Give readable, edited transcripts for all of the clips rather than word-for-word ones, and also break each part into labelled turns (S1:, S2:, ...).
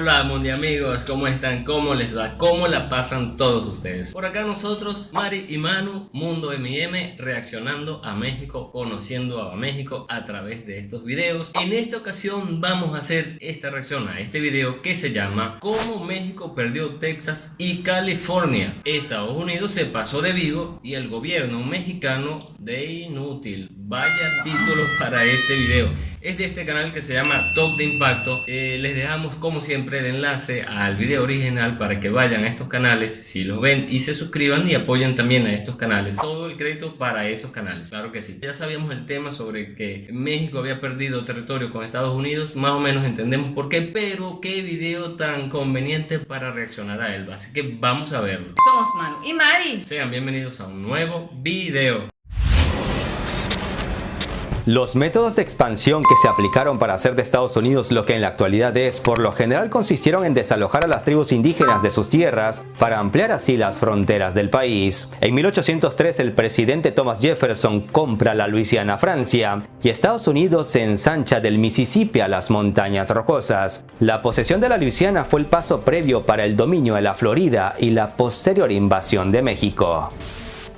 S1: Hola mundi amigos, ¿cómo están? ¿Cómo les va? ¿Cómo la pasan todos ustedes? Por acá nosotros, Mari y Manu, Mundo M&M, reaccionando a México, conociendo a México a través de estos videos. En esta ocasión vamos a hacer esta reacción a este video que se llama ¿Cómo México perdió Texas y California? Estados Unidos se pasó de vivo y el gobierno mexicano de inútil. Vaya título para este video. Es de este canal que se llama Top de Impacto. Les dejamos como siempre el enlace al video original para que vayan a estos canales si los ven y se suscriban y apoyen también a estos canales. Todo el crédito para esos canales, claro que sí. Ya sabíamos el tema sobre que México había perdido territorio con Estados Unidos, más o menos entendemos por qué, pero qué video tan conveniente para reaccionar a él, así que vamos a verlo.
S2: Somos Manu y Mari.
S1: Sean bienvenidos a un nuevo video.
S3: Los métodos de expansión que se aplicaron para hacer de Estados Unidos lo que en la actualidad es, por lo general consistieron en desalojar a las tribus indígenas de sus tierras para ampliar así las fronteras del país. En 1803 el presidente Thomas Jefferson compra la Luisiana a Francia y Estados Unidos se ensancha del Mississippi a las montañas rocosas. La posesión de la Luisiana fue el paso previo para el dominio de la Florida y la posterior invasión de México.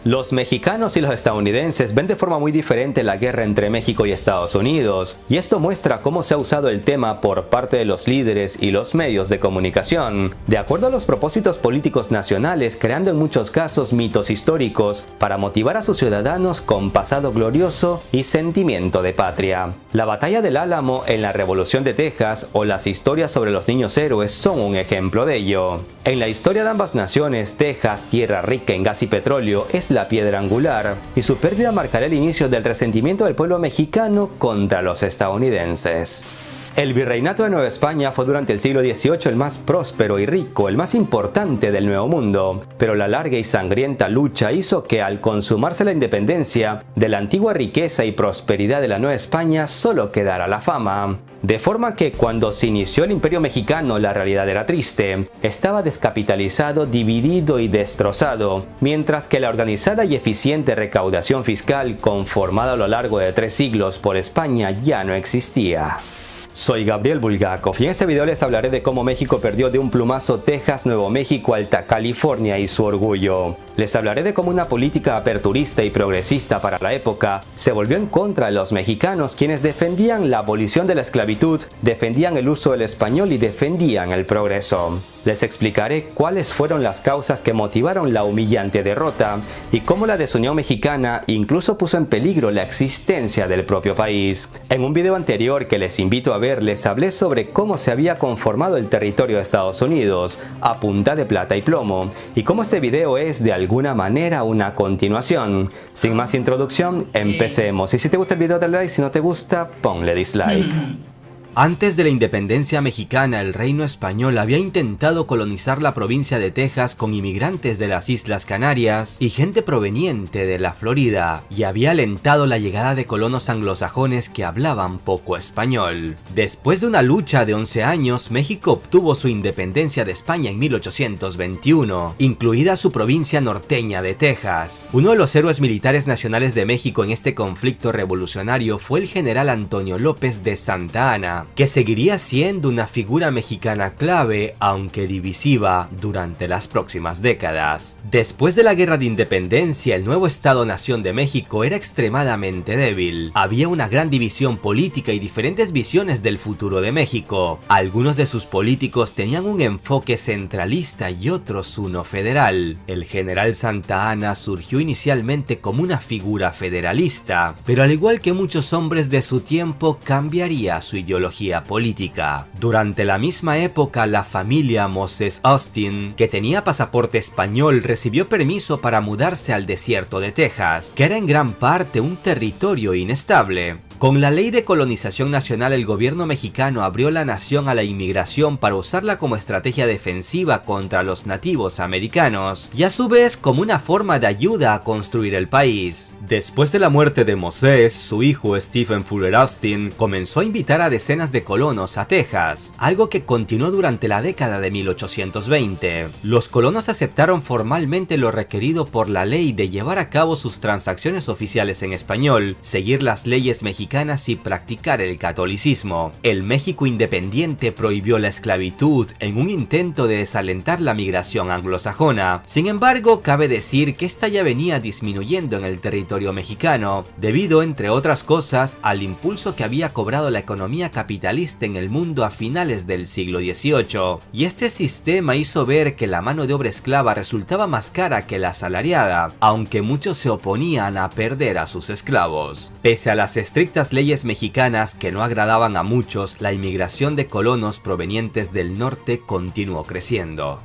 S3: Los mexicanos y los estadounidenses ven de forma muy diferente la guerra entre México y Estados Unidos, y esto muestra cómo se ha usado el tema por parte de los líderes y los medios de comunicación, de acuerdo a los propósitos políticos nacionales, creando en muchos casos mitos históricos para motivar a sus ciudadanos con pasado glorioso y sentimiento de patria. La batalla del Álamo en la Revolución de Texas o las historias sobre los niños héroes son un ejemplo de ello. En la historia de ambas naciones, Texas, tierra rica en gas y petróleo, es la piedra angular, y su pérdida marcará el inicio del resentimiento del pueblo mexicano contra los estadounidenses. El virreinato de Nueva España fue durante el siglo XVIII el más próspero y rico, el más importante del Nuevo Mundo, pero la larga y sangrienta lucha hizo que al consumarse la independencia, de la antigua riqueza y prosperidad de la Nueva España solo quedara la fama. De forma que cuando se inició el Imperio Mexicano la realidad era triste, estaba descapitalizado, dividido y destrozado, mientras que la organizada y eficiente recaudación fiscal conformada a lo largo de 3 siglos por España ya no existía. Soy Gabriel Bulgakov y en este video les hablaré de cómo México perdió de un plumazo Texas, Nuevo México, Alta California y su orgullo. Les hablaré de cómo una política aperturista y progresista para la época se volvió en contra de los mexicanos, quienes defendían la abolición de la esclavitud, defendían el uso del español y defendían el progreso. Les explicaré cuáles fueron las causas que motivaron la humillante derrota y cómo la desunión mexicana incluso puso en peligro la existencia del propio país. En un video anterior que les invito a ver, les hablé sobre cómo se había conformado el territorio de Estados Unidos a punta de plata y plomo, y cómo este video es de alguna manera una continuación. Sin más introducción, empecemos. Y si te gusta el video, dale like, si no te gusta, ponle dislike. Antes de la independencia mexicana, el reino español había intentado colonizar la provincia de Texas con inmigrantes de las Islas Canarias y gente proveniente de la Florida, y había alentado la llegada de colonos anglosajones que hablaban poco español. Después de una lucha de 11 años, México obtuvo su independencia de España en 1821, incluida su provincia norteña de Texas. Uno de los héroes militares nacionales de México en este conflicto revolucionario fue el general Antonio López de Santa Anna, que seguiría siendo una figura mexicana clave, aunque divisiva, durante las próximas décadas. Después de la Guerra de Independencia, el nuevo Estado-Nación de México era extremadamente débil. Había una gran división política y diferentes visiones del futuro de México. Algunos de sus políticos tenían un enfoque centralista y otros uno federal. El general Santa Anna surgió inicialmente como una figura federalista, pero al igual que muchos hombres de su tiempo, cambiaría su ideología política. Durante la misma época, la familia Moses Austin, que tenía pasaporte español, recibió permiso para mudarse al desierto de Texas, que era en gran parte un territorio inestable. Con la ley de colonización nacional, el gobierno mexicano abrió la nación a la inmigración para usarla como estrategia defensiva contra los nativos americanos y a su vez como una forma de ayuda a construir el país. Después de la muerte de Moses, su hijo Stephen Fuller Austin comenzó a invitar a decenas de colonos a Texas, algo que continuó durante la década de 1820. Los colonos aceptaron formalmente lo requerido por la ley de llevar a cabo sus transacciones oficiales en español, seguir las leyes mexicanas mexicanas y practicar el catolicismo. El México independiente prohibió la esclavitud en un intento de desalentar la migración anglosajona. Sin embargo, cabe decir que esta ya venía disminuyendo en el territorio mexicano, debido, entre otras cosas, al impulso que había cobrado la economía capitalista en el mundo a finales del siglo XVIII. Y este sistema hizo ver que la mano de obra esclava resultaba más cara que la asalariada, aunque muchos se oponían a perder a sus esclavos. Pese a las estrictas leyes mexicanas que no agradaban a muchos, la inmigración de colonos provenientes del norte continuó creciendo.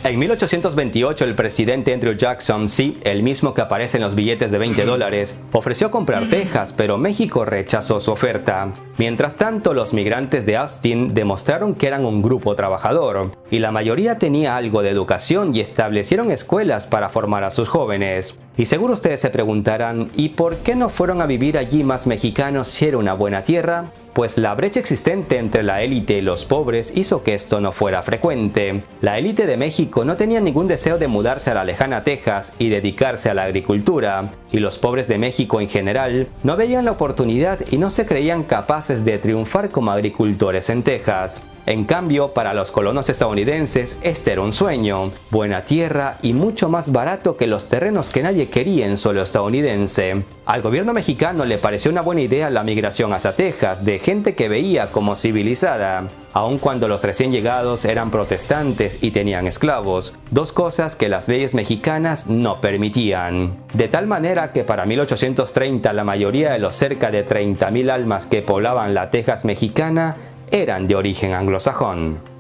S3: En 1828 el presidente Andrew Jackson, sí, el mismo que aparece en los billetes de $20, ofreció comprar Texas, pero México rechazó su oferta. Mientras tanto, los migrantes de Austin demostraron que eran un grupo trabajador, y la mayoría tenía algo de educación y establecieron escuelas para formar a sus jóvenes. Y seguro ustedes se preguntarán, ¿y por qué no fueron a vivir allí más mexicanos si era una buena tierra? Pues la brecha existente entre la élite y los pobres hizo que esto no fuera frecuente. La élite de México no tenía ningún deseo de mudarse a la lejana Texas y dedicarse a la agricultura, y los pobres de México en general no veían la oportunidad y no se creían capaces de triunfar como agricultores en Texas. En cambio, para los colonos estadounidenses, este era un sueño, buena tierra y mucho más barato que los terrenos que nadie quería en suelo estadounidense. Al gobierno mexicano le pareció una buena idea la migración hacia Texas de gente que veía como civilizada, aun cuando los recién llegados eran protestantes y tenían esclavos, dos cosas que las leyes mexicanas no permitían. De tal manera que para 1830 la mayoría de los cerca de 30,000 almas que poblaban la Texas mexicana eran de origen anglosajón.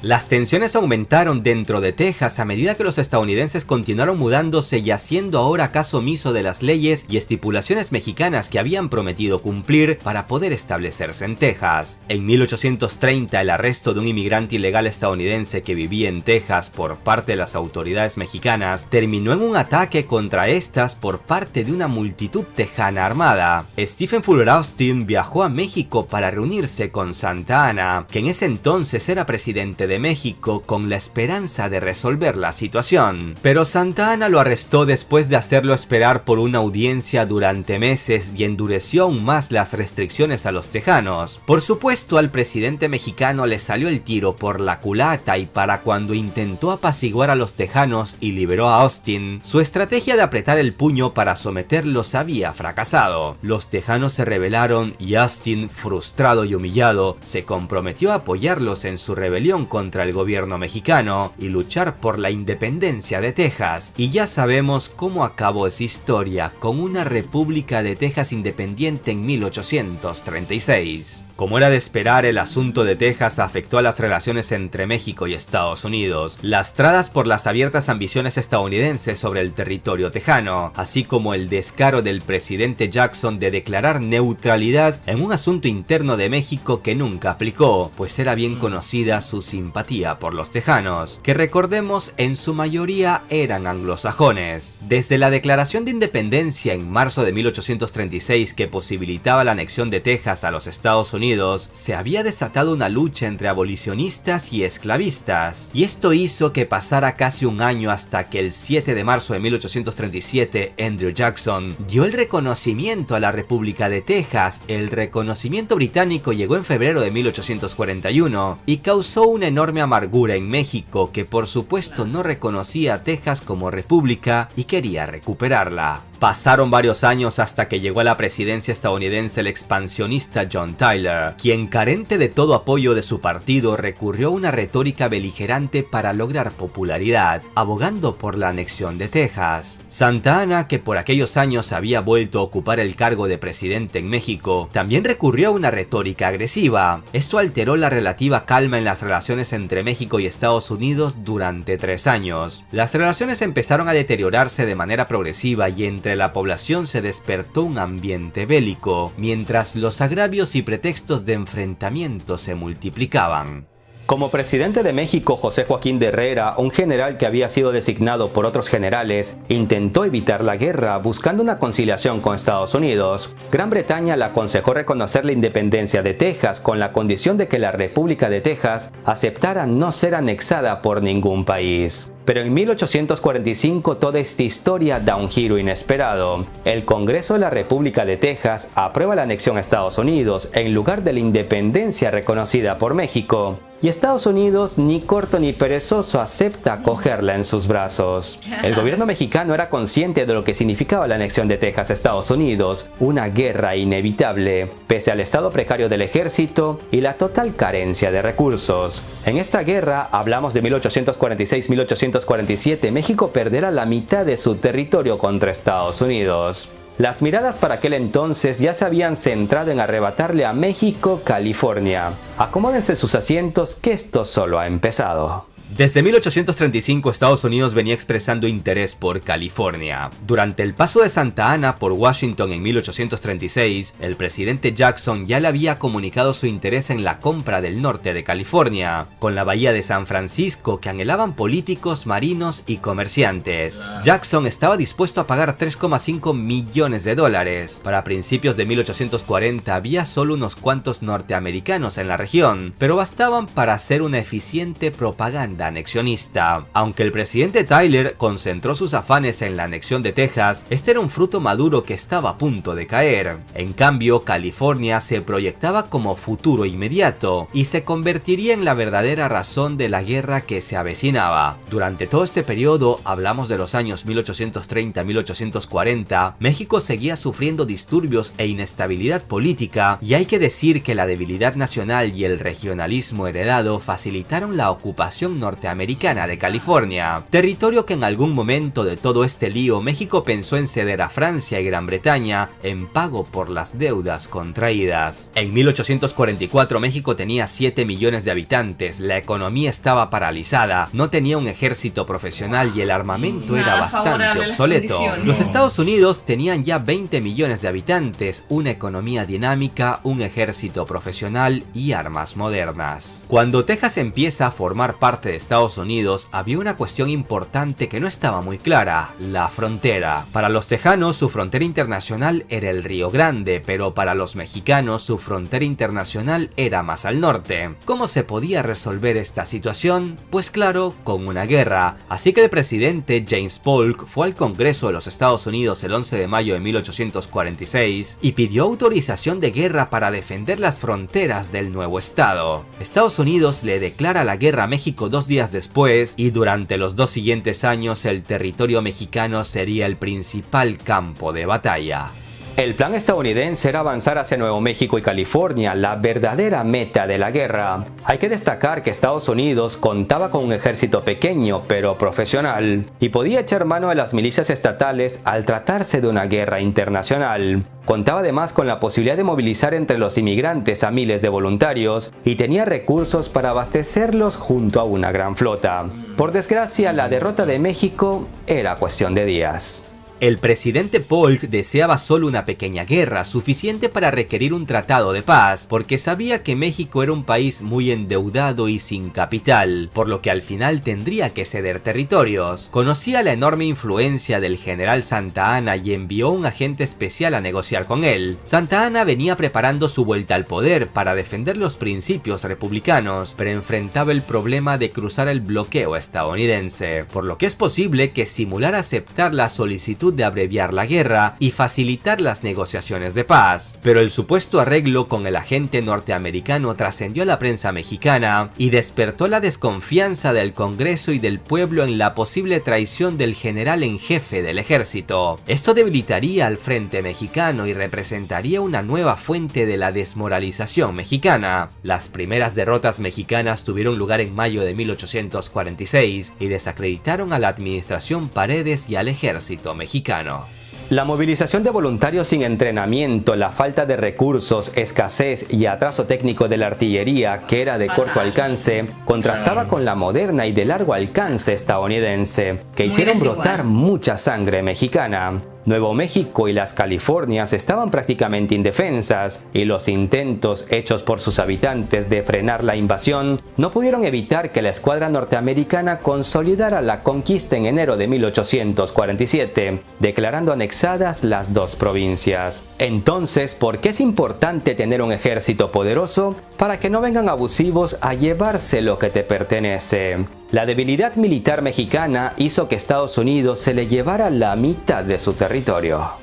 S3: Las tensiones aumentaron dentro de Texas a medida que los estadounidenses continuaron mudándose y haciendo ahora caso omiso de las leyes y estipulaciones mexicanas que habían prometido cumplir para poder establecerse en Texas. En 1830, el arresto de un inmigrante ilegal estadounidense que vivía en Texas por parte de las autoridades mexicanas terminó en un ataque contra estas por parte de una multitud tejana armada. Stephen Fuller Austin viajó a México para reunirse con Santa Anna, que en ese entonces era presidente de México, con la esperanza de resolver la situación. Pero Santa Anna lo arrestó después de hacerlo esperar por una audiencia durante meses y endureció aún más las restricciones a los tejanos. Por supuesto, al presidente mexicano le salió el tiro por la culata y para cuando intentó apaciguar a los tejanos y liberó a Austin, su estrategia de apretar el puño para someterlos había fracasado. Los tejanos se rebelaron y Austin, frustrado y humillado, se comprometió a apoyarlos en su rebelión contra el gobierno mexicano y luchar por la independencia de Texas. Y ya sabemos cómo acabó esa historia, con una República de Texas independiente en 1836. Como era de esperar, el asunto de Texas afectó a las relaciones entre México y Estados Unidos, lastradas por las abiertas ambiciones estadounidenses sobre el territorio tejano, así como el descaro del presidente Jackson de declarar neutralidad en un asunto interno de México que nunca aplicó, pues era bien conocida su simpatía por los tejanos, que recordemos en su mayoría eran anglosajones. Desde la declaración de independencia en marzo de 1836 que posibilitaba la anexión de Texas a los Estados Unidos, se había desatado una lucha entre abolicionistas y esclavistas, y esto hizo que pasara casi un año hasta que el 7 de marzo de 1837 Andrew Jackson dio el reconocimiento a la República de Texas. El reconocimiento británico llegó en febrero de 1841 y causó una enorme amargura en México, que por supuesto no reconocía a Texas como república y quería recuperarla. Pasaron varios años hasta que llegó a la presidencia estadounidense el expansionista John Tyler, quien, carente de todo apoyo de su partido, recurrió a una retórica beligerante para lograr popularidad, abogando por la anexión de Texas. Santa Anna, que por aquellos años había vuelto a ocupar el cargo de presidente en México, también recurrió a una retórica agresiva. Esto alteró la relativa calma en las relaciones entre México y Estados Unidos durante 3 años. Las relaciones empezaron a deteriorarse de manera progresiva y entre la población se despertó un ambiente bélico, mientras los agravios y pretextos de enfrentamiento se multiplicaban. Como presidente de México, José Joaquín de Herrera, un general que había sido designado por otros generales, intentó evitar la guerra buscando una conciliación con Estados Unidos. Gran Bretaña le aconsejó reconocer la independencia de Texas con la condición de que la República de Texas aceptara no ser anexada por ningún país. Pero en 1845 toda esta historia da un giro inesperado. El Congreso de la República de Texas aprueba la anexión a Estados Unidos en lugar de la independencia reconocida por México. Y Estados Unidos, ni corto ni perezoso, acepta acogerla en sus brazos. El gobierno mexicano era consciente de lo que significaba la anexión de Texas a Estados Unidos, una guerra inevitable, pese al estado precario del ejército y la total carencia de recursos. En esta guerra, hablamos de 1846-1847, México perderá la mitad de su territorio contra Estados Unidos. Las miradas para aquel entonces ya se habían centrado en arrebatarle a México California. Acomódense sus asientos que esto solo ha empezado. Desde 1835 Estados Unidos venía expresando interés por California. Durante el paso de Santa Ana por Washington en 1836, el presidente Jackson ya le había comunicado su interés en la compra del norte de California, con la bahía de San Francisco que anhelaban políticos, marinos y comerciantes. Jackson estaba dispuesto a pagar $3,5 millones. Para principios de 1840 había solo unos cuantos norteamericanos en la región, pero bastaban para hacer una eficiente propaganda anexionista. Aunque el presidente Tyler concentró sus afanes en la anexión de Texas, este era un fruto maduro que estaba a punto de caer. En cambio, California se proyectaba como futuro inmediato y se convertiría en la verdadera razón de la guerra que se avecinaba. Durante todo este periodo, hablamos de los años 1830-1840, México seguía sufriendo disturbios e inestabilidad política, y hay que decir que la debilidad nacional y el regionalismo heredado facilitaron la ocupación norteamericana de California, territorio que en algún momento de todo este lío México pensó en ceder a Francia y Gran Bretaña en pago por las deudas contraídas. En 1844 México tenía 7 millones de habitantes, la economía estaba paralizada, no tenía un ejército profesional y el armamento era bastante obsoleto. Los Estados Unidos tenían ya 20 millones de habitantes, una economía dinámica, un ejército profesional y armas modernas. Cuando Texas empieza a formar parte de Estados Unidos, había una cuestión importante que no estaba muy clara: la frontera. Para los tejanos su frontera internacional era el Río Grande, pero para los mexicanos su frontera internacional era más al norte. ¿Cómo se podía resolver esta situación? Pues claro, con una guerra. Así que el presidente James Polk fue al Congreso de los Estados Unidos el 11 de mayo de 1846 y pidió autorización de guerra para defender las fronteras del nuevo estado. Estados Unidos le declara la guerra a México 2 días después, y durante los 2 siguientes años el territorio mexicano sería el principal campo de batalla. El plan estadounidense era avanzar hacia Nuevo México y California, la verdadera meta de la guerra. Hay que destacar que Estados Unidos contaba con un ejército pequeño pero profesional y podía echar mano de las milicias estatales al tratarse de una guerra internacional. Contaba además con la posibilidad de movilizar entre los inmigrantes a miles de voluntarios y tenía recursos para abastecerlos junto a una gran flota. Por desgracia, la derrota de México era cuestión de días. El presidente Polk deseaba solo una pequeña guerra, suficiente para requerir un tratado de paz, porque sabía que México era un país muy endeudado y sin capital, por lo que al final tendría que ceder territorios. Conocía la enorme influencia del general Santa Anna y envió un agente especial a negociar con él. Santa Anna venía preparando su vuelta al poder para defender los principios republicanos, pero enfrentaba el problema de cruzar el bloqueo estadounidense, por lo que es posible que simulara aceptar la solicitud de abreviar la guerra y facilitar las negociaciones de paz. Pero el supuesto arreglo con el agente norteamericano trascendió a la prensa mexicana y despertó la desconfianza del Congreso y del pueblo en la posible traición del general en jefe del ejército. Esto debilitaría al frente mexicano y representaría una nueva fuente de la desmoralización mexicana. Las primeras derrotas mexicanas tuvieron lugar en mayo de 1846 y desacreditaron a la administración Paredes y al ejército mexicano. La movilización de voluntarios sin entrenamiento, la falta de recursos, escasez y atraso técnico de la artillería, que era de corto alcance, contrastaba con la moderna y de largo alcance estadounidense, que hicieron brotar mucha sangre mexicana. Nuevo México y las Californias estaban prácticamente indefensas, y los intentos hechos por sus habitantes de frenar la invasión no pudieron evitar que la escuadra norteamericana consolidara la conquista en enero de 1847, declarando anexadas las 2 provincias. Entonces, ¿por qué es importante tener un ejército poderoso? Para que no vengan abusivos a llevarse lo que te pertenece. La debilidad militar mexicana hizo que Estados Unidos se le llevara la mitad de su territorio.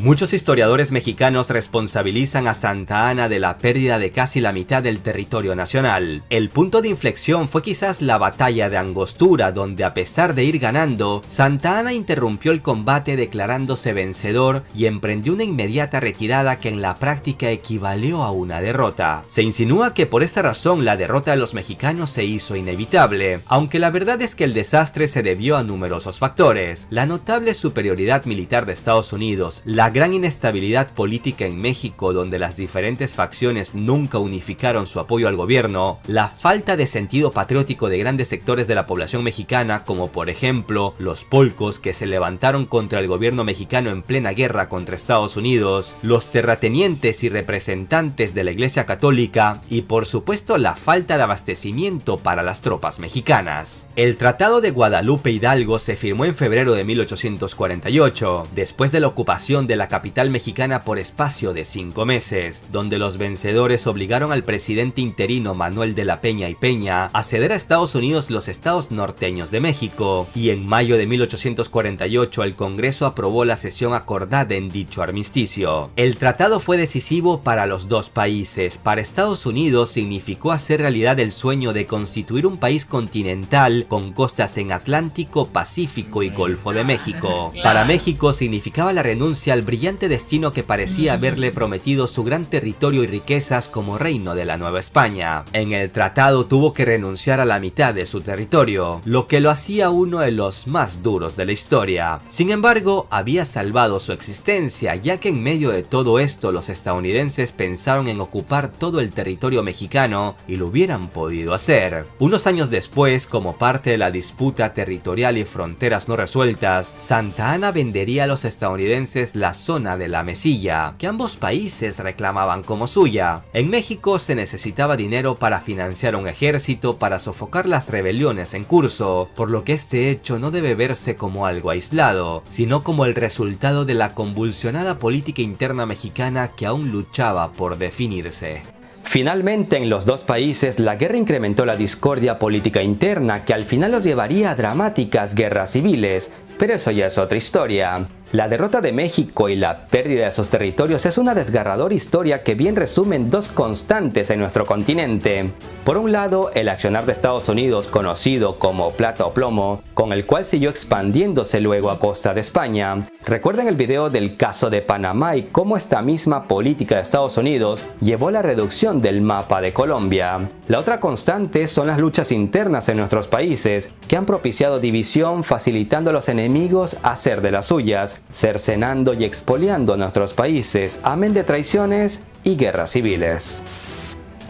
S3: Muchos historiadores mexicanos responsabilizan a Santa Anna de la pérdida de casi la mitad del territorio nacional. El punto de inflexión fue quizás la batalla de Angostura, donde a pesar de ir ganando, Santa Anna interrumpió el combate declarándose vencedor y emprendió una inmediata retirada que en la práctica equivalió a una derrota. Se insinúa que por esta razón la derrota de los mexicanos se hizo inevitable, aunque la verdad es que el desastre se debió a numerosos factores. La notable superioridad militar de Estados Unidos, la gran inestabilidad política en México donde las diferentes facciones nunca unificaron su apoyo al gobierno, la falta de sentido patriótico de grandes sectores de la población mexicana como por ejemplo los polcos que se levantaron contra el gobierno mexicano en plena guerra contra Estados Unidos, los terratenientes y representantes de la Iglesia Católica y por supuesto la falta de abastecimiento para las tropas mexicanas. El Tratado de Guadalupe Hidalgo se firmó en febrero de 1848, después de la ocupación de la capital mexicana por espacio de 5 meses, donde los vencedores obligaron al presidente interino Manuel de la Peña y Peña a ceder a Estados Unidos los estados norteños de México, y en mayo de 1848 el Congreso aprobó la cesión acordada en dicho armisticio. El tratado fue decisivo para los dos países. Para Estados Unidos significó hacer realidad el sueño de constituir un país continental con costas en Atlántico, Pacífico y Golfo de México. Para México significaba la renuncia al brillante destino que parecía haberle prometido su gran territorio y riquezas como reino de la Nueva España. En el tratado tuvo que renunciar a la mitad de su territorio, lo que lo hacía uno de los más duros de la historia. Sin embargo, había salvado su existencia, ya que en medio de todo esto los estadounidenses pensaron en ocupar todo el territorio mexicano y lo hubieran podido hacer. Unos años después, como parte de la disputa territorial y fronteras no resueltas, Santa Anna vendería a los estadounidenses la zona de la Mesilla, que ambos países reclamaban como suya. En México se necesitaba dinero para financiar un ejército para sofocar las rebeliones en curso, por lo que este hecho no debe verse como algo aislado, sino como el resultado de la convulsionada política interna mexicana que aún luchaba por definirse. Finalmente, en los dos países, la guerra incrementó la discordia política interna que al final los llevaría a dramáticas guerras civiles, pero eso ya es otra historia. La derrota de México y la pérdida de sus territorios es una desgarradora historia que bien resumen dos constantes en nuestro continente. Por un lado, el accionar de Estados Unidos, conocido como plata o plomo, con el cual siguió expandiéndose luego a costa de España. Recuerden el video del caso de Panamá y cómo esta misma política de Estados Unidos llevó a la reducción del mapa de Colombia. La otra constante son las luchas internas en nuestros países, que han propiciado división, facilitando a los enemigos hacer de las suyas, cercenando y expoliando a nuestros países, amén de traiciones y guerras civiles.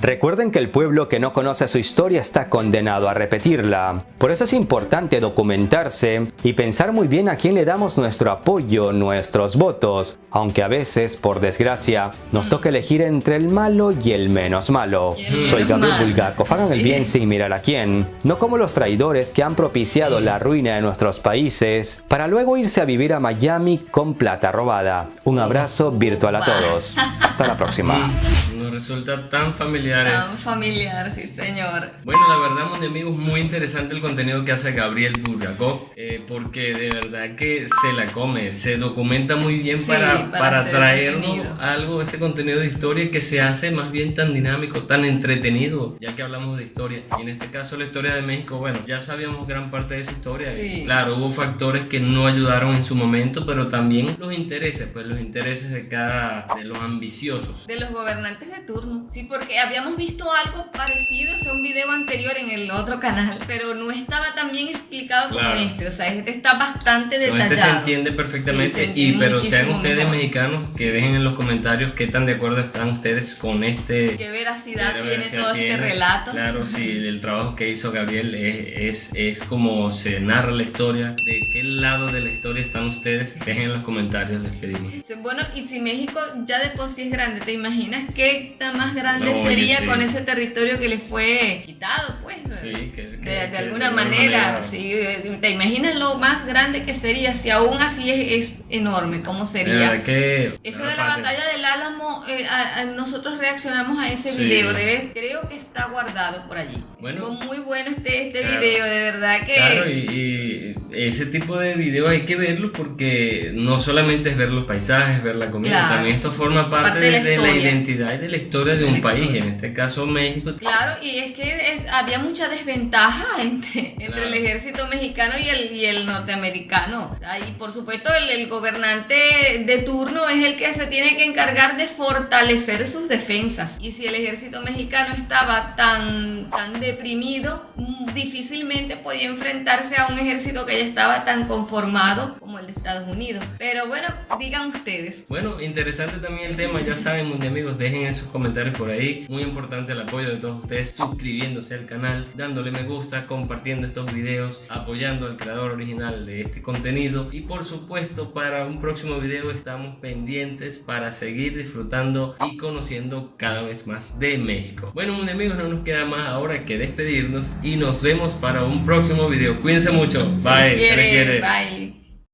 S3: Recuerden que el pueblo que no conoce su historia está condenado a repetirla. Por eso es importante documentarse y pensar muy bien a quién le damos nuestro apoyo, nuestros votos, aunque a veces, por desgracia, nos toca elegir entre el malo y el menos malo. Soy Gabriel Bulgakov, hagan el bien sin mirar a quién, no como los traidores que han propiciado la ruina de nuestros países para luego irse a vivir a Miami con plata robada. Un abrazo virtual a todos. Hasta la próxima.
S1: Nos resulta tan familiar.
S2: Tan familiar, sí señor.
S1: Bueno, la verdad, mis amigos, muy interesante el contenido que hace Gabriel Bulgakov, porque de verdad que se la come, se documenta muy bien, sí, para traernos algo, este contenido de historia que se hace más bien tan dinámico, tan entretenido, ya que hablamos de historia. Y en este caso la historia de México, bueno, ya sabíamos gran parte de esa historia.
S2: Sí.
S1: Claro, hubo factores que no ayudaron en su momento, pero también los intereses, pues los intereses de los ambiciosos.
S2: De los gobernantes de turno, sí, porque habíamos visto algo parecido, o sea, un video anterior en el otro canal, pero no estaba tan bien explicado como este, o sea, este está bastante detallado.
S1: Este se entiende perfectamente, sí, se entiende, pero sean ustedes mejor. Mexicanos, que dejen en los comentarios qué tan de acuerdo están ustedes con este...
S2: ¿Qué veracidad tiene todo este relato?
S1: Claro, sí, el trabajo que hizo Gabriel es como se narra la historia, de qué lado de la historia están ustedes, dejen en los comentarios, les pedimos.
S2: Bueno, y si México ya de por sí es grande, ¿te imaginas qué qué más grande
S1: No,
S2: sería
S1: sí.
S2: con ese territorio que le fue quitado, pues.
S1: Sí,
S2: de alguna manera, sí, te imaginas lo más grande que sería, si aún así es enorme, ¿cómo sería? Eso de la batalla del Álamo, nosotros reaccionamos a ese video, creo que está guardado por allí.
S1: Bueno,
S2: estuvo muy bueno este
S1: claro,
S2: video, de verdad que...
S1: Claro, y ese tipo de videos hay que verlo porque no solamente es ver los paisajes, ver la comida,
S2: claro,
S1: también esto forma parte de la identidad y de la historia de un país, en este caso México.
S2: Claro, y es que había mucha desventaja entre el ejército mexicano y el norteamericano. O sea, y por supuesto el gobernante de turno es el que se tiene que encargar de fortalecer sus defensas. Y si el ejército mexicano estaba tan deprimido, difícilmente podía enfrentarse a un ejército que ya estaba tan conformado como el de Estados Unidos. Pero bueno, digan ustedes.
S1: Bueno, interesante también el tema, ya saben, muy amigos, dejen en sus comentarios por ahí. Muy importante el apoyo de todos ustedes, suscribiéndose al canal, dándole me gusta, compartiendo estos videos, apoyando al creador original de este contenido. Y por supuesto, para un próximo video estamos pendientes para seguir disfrutando y conociendo cada vez más de México. Bueno, muy amigos, no nos queda más ahora que despedirnos y nos vemos para un próximo video. Cuídense mucho. Bye.
S2: Se les quiere. Bye.